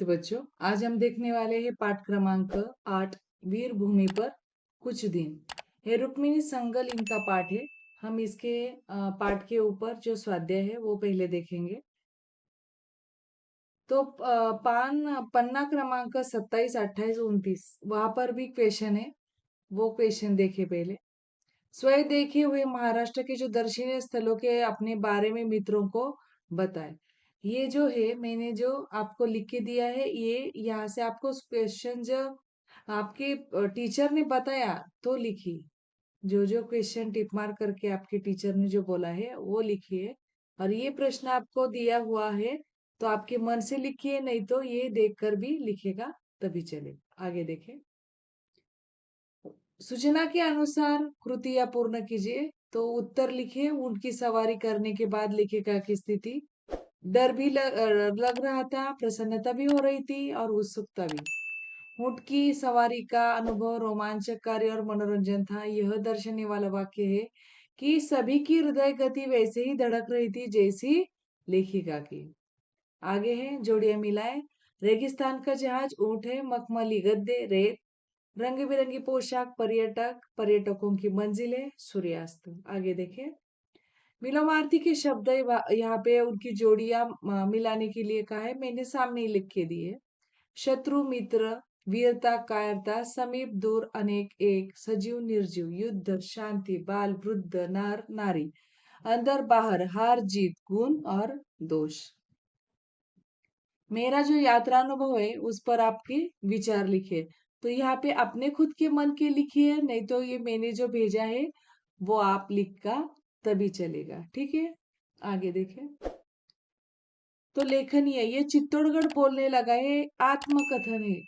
नमस्ते बच्चों। आज हम देखने वाले हैं पाठ क्रमांक 8 वीर भूमि पर कुछ दिन। ये रुक्मिणी संगल इनका पाठ है। हम इसके पाठ के ऊपर जो स्वाध्याय है वो पहले देखेंगे। तो पन्ना क्रमांक 27, 28, 29 वहां पर भी क्वेश्चन है। वो क्वेश्चन देखे पहले। स्वयं देखे हुए महाराष्ट्र के जो दर्शनीय स्थलों के अपने बारे में मित्रों को बताएं। ये जो है मैंने जो आपको लिख के दिया है, ये यहाँ से आपको क्वेश्चन जो आपके टीचर ने बताया तो लिखिए। जो जो क्वेश्चन टिक मार करके आपके टीचर ने जो बोला है वो लिखिए। और ये प्रश्न आपको दिया हुआ है तो आपके मन से लिखिए, नहीं तो ये देखकर भी लिखेगा तभी चलेगा। आगे देखें। सूचना के अनुसार कृतियां पूर्ण कीजिए। तो उत्तर लिखिए। ऊंट की सवारी करने के बाद लेखिका की स्थिति। डर भी लग रहा था, प्रसन्नता भी हो रही थी और उत्सुकता भी। ऊंट की सवारी का अनुभव रोमांचकारी और मनोरंजन था। यह दर्शाने वाला वाक्य है कि सभी की हृदय गति वैसे ही धड़क रही थी जैसी लेखिका की। आगे है जोड़ियां मिलाए। रेगिस्तान का जहाज ऊंट है, मखमली गद्दे रेत, रंग बिरंगी पोशाक पर्यटक, पर्यटकों की मंजिलें सूर्यास्त। आगे देखें। मिलोम आरती के शब्द यहाँ पे उनकी जोड़ियां मिलाने के लिए कहा है, मैंने सामने ही लिख के दिए। शत्रु मित्र, वीरता कायरता, समीप दूर अनेक एक, सजीव निर्जीव, युद्ध शांति, बाल वृद्ध नर नारी, अंदर बाहर, हार जीत, गुण और दोष। मेरा जो यात्रा अनुभव है उस पर आपके विचार लिखे। तो यहाँ पे अपने खुद के मन के लिखिए, नहीं तो ये मैंने जो भेजा है वो आप लिख का तभी चलेगा। ठीक है, आगे देखें। तो लेखनीय, ये चित्तौड़गढ़ बोलने लगा है, आत्मकथन है।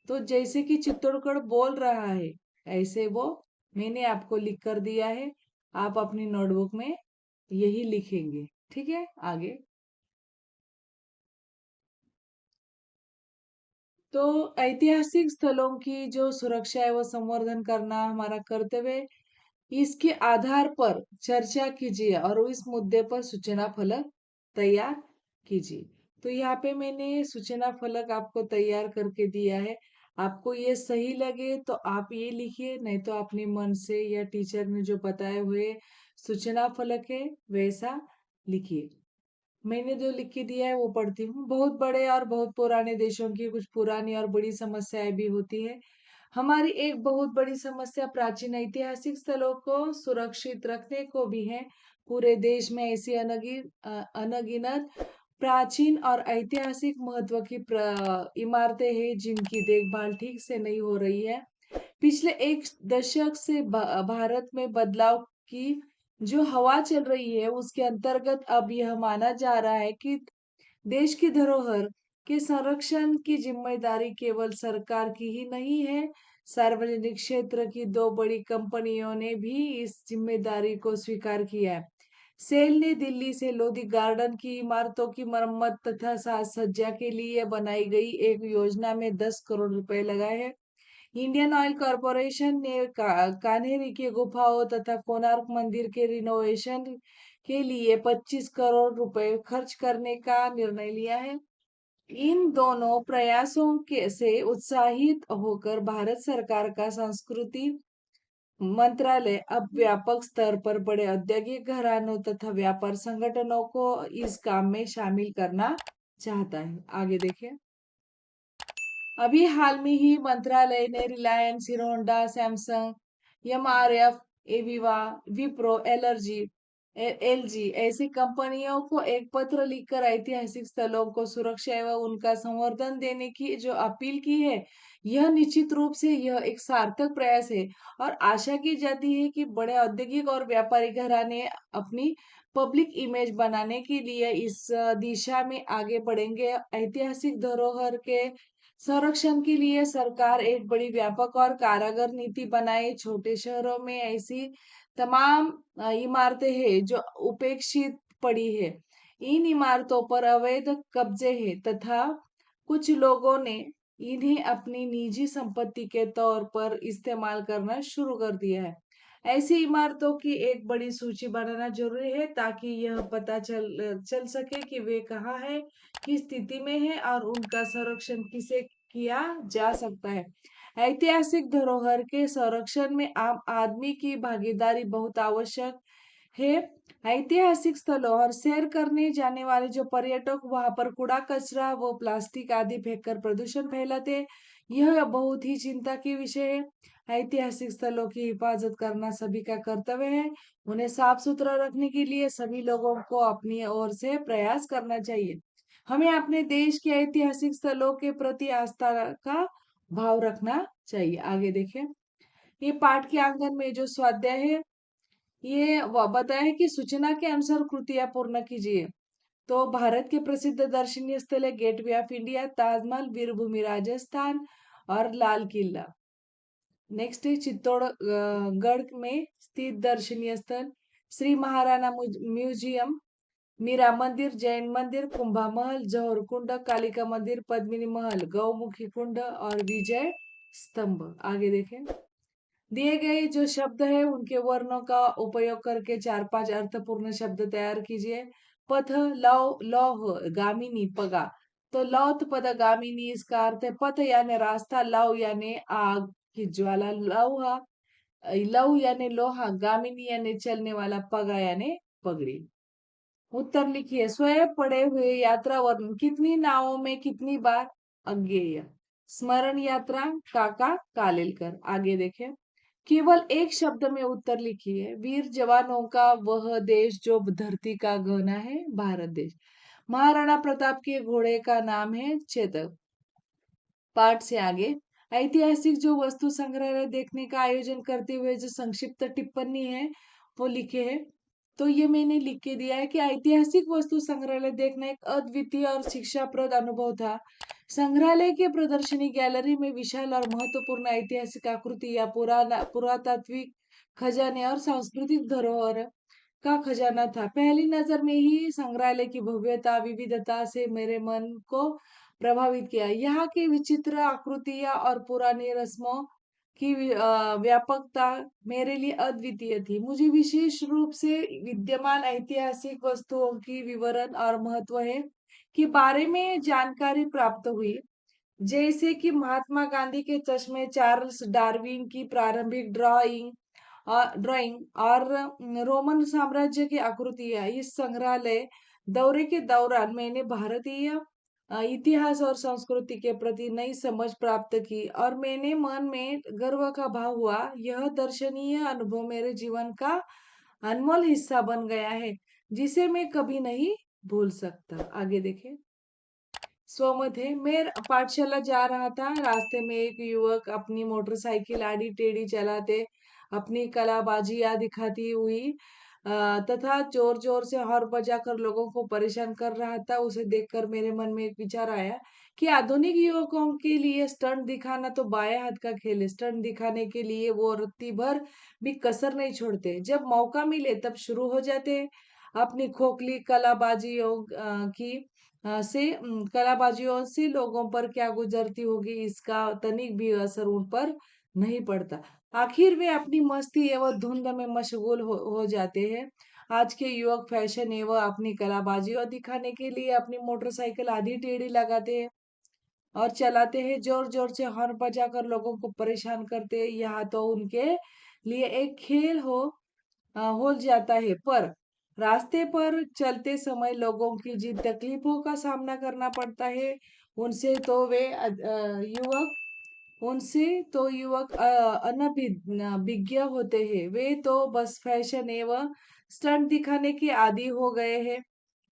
तो जैसे कि चित्तौड़गढ़ बोल रहा है ऐसे वो मैंने आपको लिख कर दिया है। आप अपनी नोटबुक में यही लिखेंगे। ठीक है, आगे। तो ऐतिहासिक स्थलों की जो सुरक्षा है वो संवर्धन करना हमारा कर्तव्य है। इसके आधार पर चर्चा कीजिए और इस मुद्दे पर सूचना फलक तैयार कीजिए। तो यहाँ पे मैंने सूचना फलक आपको तैयार करके दिया है। आपको ये सही लगे तो आप ये लिखिए, नहीं तो अपने मन से या टीचर ने जो बताए हुए सूचना फलक है वैसा लिखिए। मैंने जो लिख के दिया है वो पढ़ती हूँ। बहुत बड़े और बहुत पुराने देशों की कुछ पुरानी और बड़ी समस्याएं भी होती है। हमारी एक बहुत बड़ी समस्या प्राचीन ऐतिहासिक स्थलों को सुरक्षित रखने को भी है। पूरे देश में ऐसी अनगिनत प्राचीन और ऐतिहासिक महत्व की इमारतें हैं जिनकी देखभाल ठीक से नहीं हो रही है। पिछले एक दशक से भारत में बदलाव की जो हवा चल रही है उसके अंतर्गत अब यह माना जा रहा है कि देश की धरोहर के संरक्षण की जिम्मेदारी केवल सरकार की ही नहीं है। सार्वजनिक क्षेत्र की दो बड़ी कंपनियों ने भी इस जिम्मेदारी को स्वीकार किया है। सेल ने दिल्ली से लोधी गार्डन की इमारतों की मरम्मत तथा साज सज्जा के लिए बनाई गई एक योजना में 10 करोड़ रुपए लगाए हैं। इंडियन ऑयल कॉरपोरेशन ने कान्हेरी की गुफाओं तथा कोणार्क मंदिर के रिनोवेशन के लिए 25 करोड़ रुपए खर्च करने का निर्णय लिया है। इन दोनों प्रयासों के से उत्साहित होकर भारत सरकार का संस्कृति मंत्रालय अब व्यापक स्तर पर बड़े औद्योगिक घरानों तथा व्यापार संगठनों को इस काम में शामिल करना चाहता है। आगे देखें। अभी हाल में ही मंत्रालय ने Reliance, Hero Honda, Samsung, MRF, Aviva, Wipro, LG ऐसी कंपनियों को एक पत्र लिखकर ऐतिहासिक स्थलों को सुरक्षा एवं उनका संवर्धन देने की जो अपील की है, यह निश्चित रूप से यह एक सार्थक प्रयास है और आशा की जाती है कि बड़े औद्योगिक और व्यापारी घराने अपनी पब्लिक इमेज बनाने के लिए इस दिशा में आगे बढ़ेंगे। ऐतिहासिक धरोहर के संरक्षण के लिए सरकार एक बड़ी व्यापक और कारगर नीति बनाए। छोटे शहरों में ऐसी तमाम इमारतें हैं जो उपेक्षित पड़ी है। इन इमारतों पर अवैध कब्जे हैं तथा कुछ लोगों ने इन्हें अपनी निजी संपत्ति के तौर पर इस्तेमाल करना शुरू कर दिया है। ऐसी इमारतों की एक बड़ी सूची बनाना जरूरी है ताकि यह पता चल चल सके कि वे कहाँ है, किस स्थिति में है और उनका संरक्षण किसे किया जा सकता है। ऐतिहासिक धरोहर के संरक्षण में आम आदमी की भागीदारी बहुत आवश्यक है। ऐतिहासिक स्थलों और सैर करने जाने वाले जो पर्यटक वहां पर कूड़ा कचरा व प्लास्टिक आदि फेंककर प्रदूषण फैलाते हैं, यह बहुत ही चिंता की विषय है। ऐतिहासिक स्थलों की हिफाजत करना सभी का कर्तव्य है। उन्हें साफ सुथरा रखने के लिए सभी लोगों को अपनी ओर से प्रयास करना चाहिए। हमें अपने देश के ऐतिहासिक स्थलों के प्रति आस्था का भाव रखना चाहिए। आगे देखें, ये पाठ के आंगन में जो स्वाध्याय है, ये बताया है कि सूचना के अनुसार कृतियां पूर्ण कीजिए। तो भारत के प्रसिद्ध दर्शनीय स्थल है गेटवे ऑफ इंडिया, ताजमहल, वीरभूमि राजस्थान और लाल किला। नेक्स्ट है चित्तौड़गढ़ में स्थित दर्शनीय स्थल श्री महाराणा म्यूजियम, मीरा मंदिर, जैन मंदिर, कुंभा महल, जौहर कुंड, कालिका मंदिर, पद्मिनी महल, गौमुखी कुंड और विजय स्तंभ। आगे देखें, दिए गए जो शब्द है उनके वर्णों का उपयोग करके 4-5 अर्थपूर्ण शब्द तैयार कीजिए। पथ, लौ, लौह, गामिनी, पगा। तो लौथ पद गामिनी, इसका अर्थ है पथ यानी रास्ता, लौ यानी आग की ज्वाला, लौहा लौ यानी लोहा, गामिनी यानी चलने वाला, पगा यानी पगड़ी। उत्तर लिखिए, स्वयं पड़े हुए यात्रा वर्णन, कितनी नावों में कितनी बार, अज्ञेय। स्मरण यात्रा, काका कालेलकर। आगे देखें, केवल एक शब्द में उत्तर लिखिए। वीर जवानों का वह देश जो धरती का गहना है, भारत देश। महाराणा प्रताप के घोड़े का नाम है चेतक। पाठ से आगे, ऐतिहासिक जो वस्तु संग्रहालय देखने का आयोजन करते हुए जो संक्षिप्त टिप्पणी है वो लिखे है। तो ये मैंने लिख के दिया है कि ऐतिहासिक वस्तु संग्रहालय देखना एक अद्वितीय और शिक्षाप्रद अनुभव था। संग्रहालय के प्रदर्शनी गैलरी में विशाल और महत्वपूर्ण ऐतिहासिक आकृति या पुरातात्विक खजाने और सांस्कृतिक धरोहर का खजाना था। पहली नजर में ही संग्रहालय की भव्यता विविधता से मेरे मन को प्रभावित किया। यहाँ की विचित्र आकृतियां और पुरानी रस्मों की व्यापकता मेरे लिए अद्वितीय थी। मुझे विशेष रूप से विद्यमान ऐतिहासिक वस्तुओं की विवरण और महत्व है के बारे में जानकारी प्राप्त हुई। जैसे कि महात्मा गांधी के चश्मे, चार्ल्स डार्विन की प्रारंभिक ड्राइंग और रोमन साम्राज्य की आकृतियां। इस संग्रहालय दौरे के दौरान मैंने भारतीय इतिहास और संस्कृति के प्रति नई समझ प्राप्त की और मैंने मन में गर्व का भाव हुआ। यह दर्शनीय अनुभव मेरे जीवन का अनमोल हिस्सा बन गया है, जिसे मैं कभी नहीं भूल सकता। आगे देखें, स्वमत है, मैं पाठशाला जा रहा था। रास्ते में एक युवक अपनी मोटरसाइकिल आड़ी टेढ़ी चलाते अपनी कलाबाजियां दिखाती हुई तथा जोर जोर से हॉर्न बजाकर लोगों को परेशान कर रहा था। उसे देखकर मेरे मन में एक विचार आया कि आधुनिक युवकों के लिए स्टंट दिखाना तो बाएं हाथ का खेल है। स्टंट दिखाने के लिए वो रत्ती भर भी कसर नहीं छोड़ते। जब मौका मिले तब शुरू हो जाते। अपनी खोखली कलाबाजियों की कलाबाजियों से लोगों पर क्या गुजरती होगी, इसका तनिक भी असर उन पर नहीं पड़ता। आखिर वे अपनी मस्ती एवं धुंध में मशगूल हो जाते हैं। आज के युवक फैशन एवं अपनी कलाबाजियों दिखाने के लिए अपनी मोटरसाइकिल आधी टेढ़ी लगाते हैं और चलाते हैं, जोर जोर से हॉर्न बजाकर लोगों को परेशान करते हैं। यहाँ तो उनके लिए एक खेल हो जाता है, पर रास्ते पर चलते समय लोगों की जिन तकलीफों का सामना करना पड़ता है, उनसे तो युवक अनभिज्ञ होते हैं। वे तो बस फैशन एवं स्टंट दिखाने के आदी हो गए हैं।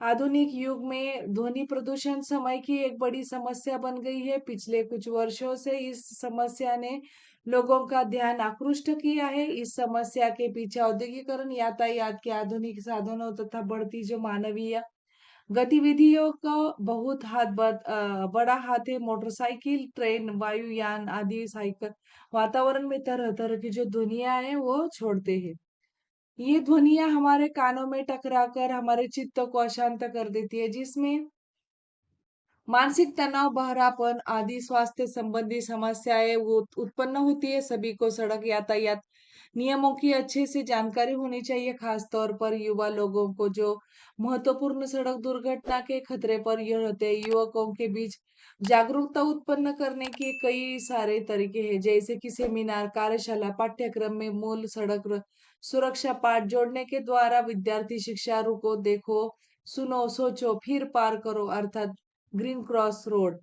आधुनिक युग में ध्वनि प्रदूषण समय की एक बड़ी समस्या बन गई है। पिछले कुछ वर्षों से इस समस्या ने लोगों का ध्यान आकृष्ट किया है। इस समस्या के पीछे औद्योगिकरण, यातायात के आधुनिक साधनों तथा बढ़ती जो मानवीय गतिविधियों का बहुत बड़ा हाथ है। मोटरसाइकिल, ट्रेन, वायुयान आदि साइकिल वातावरण में तरह तरह की जो ध्वनियां हैं वो छोड़ते हैं। ये ध्वनियां हमारे कानों में टकराकर हमारे चित्त को अशांत कर देती है, जिसमें मानसिक तनाव, बहरापन आदि स्वास्थ्य संबंधी समस्याएं उत्पन्न होती है। सभी को सड़क यातायात नियमों की अच्छे से जानकारी होनी चाहिए, खास तौर पर युवा लोगों को जो महत्वपूर्ण सड़क दुर्घटना के खतरे पर ये रहते हैं। युवकों के बीच जागरूकता उत्पन्न करने के कई सारे तरीके हैं, जैसे कि सेमिनार, कार्यशाला, पाठ्यक्रम में मूल सुरक्षा पाठ जोड़ने के द्वारा विद्यार्थी शिक्षा रुको, देखो, सुनो, सोचो, फिर पार करो अर्थात ग्रीन क्रॉस रोड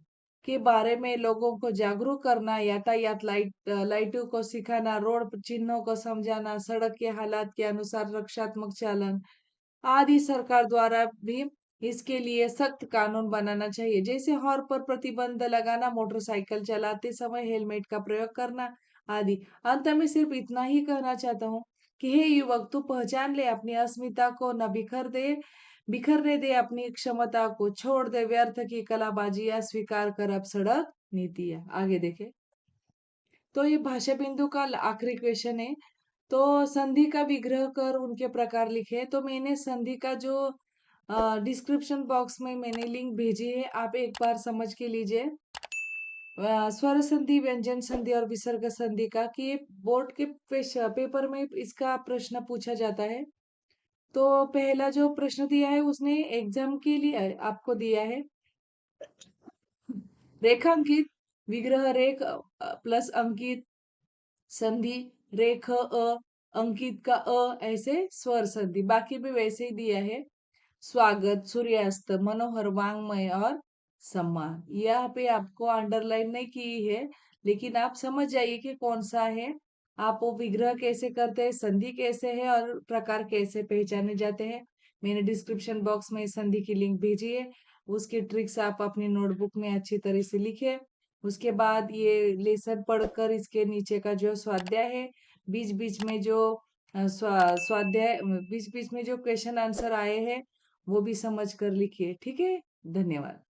के बारे में लोगों को जागरूक करना, यातायात लाइटों को सिखाना, रोड चिन्हों को समझाना, सड़क के हालात के अनुसार रक्षात्मक चालन आदि। सरकार द्वारा भी इसके लिए सख्त कानून बनाना चाहिए, जैसे हॉर्न पर प्रतिबंध लगाना, मोटरसाइकिल चलाते समय हेलमेट का प्रयोग करना आदि। अंत में सिर्फ इतना ही कहना चाहता हूँ कि हे युवक, तू पहचान ले अपनी अस्मिता को, न बिखरने दे अपनी क्षमता को, छोड़ दे व्यर्थ की कलाबाजियां, स्वीकार कर अब सड़क नीति है। आगे देखे तो ये भाषा बिंदु का आखिरी क्वेश्चन है। तो संधि का विग्रह कर उनके प्रकार लिखे। तो मैंने संधि का जो डिस्क्रिप्शन बॉक्स में मैंने लिंक भेजी है, आप एक बार समझ के लीजिए। स्वर संधि, व्यंजन संधि और विसर्ग संधि का, कि ये बोर्ड के पेपर में इसका प्रश्न पूछा जाता है। तो पहला जो प्रश्न दिया है उसने एग्जाम के लिए आपको दिया है, रेखांकित, विग्रह रेख प्लस अंकित, संधि रेख अंकित का ऐसे स्वर संधि, बाकी भी वैसे ही दिया है। स्वागत, सूर्यास्त, मनोहर, वांग्मय और सम्मान, यहाँ पे आपको अंडरलाइन नहीं की है, लेकिन आप समझ जाइए कि कौन सा है। आप वो विग्रह कैसे करते हैं, संधि कैसे है और प्रकार कैसे पहचाने जाते हैं। मैंने डिस्क्रिप्शन बॉक्स में संधि की लिंक भेजी है, उसकी ट्रिक्स आप अपनी नोटबुक में अच्छी तरह से लिखे। उसके बाद ये लेसन पढ़कर इसके नीचे का जो स्वाध्याय है, बीच बीच में जो स्वाध्याय, बीच बीच में जो क्वेश्चन आंसर आए हैं वो भी समझ कर लिखिए। ठीक है, धन्यवाद।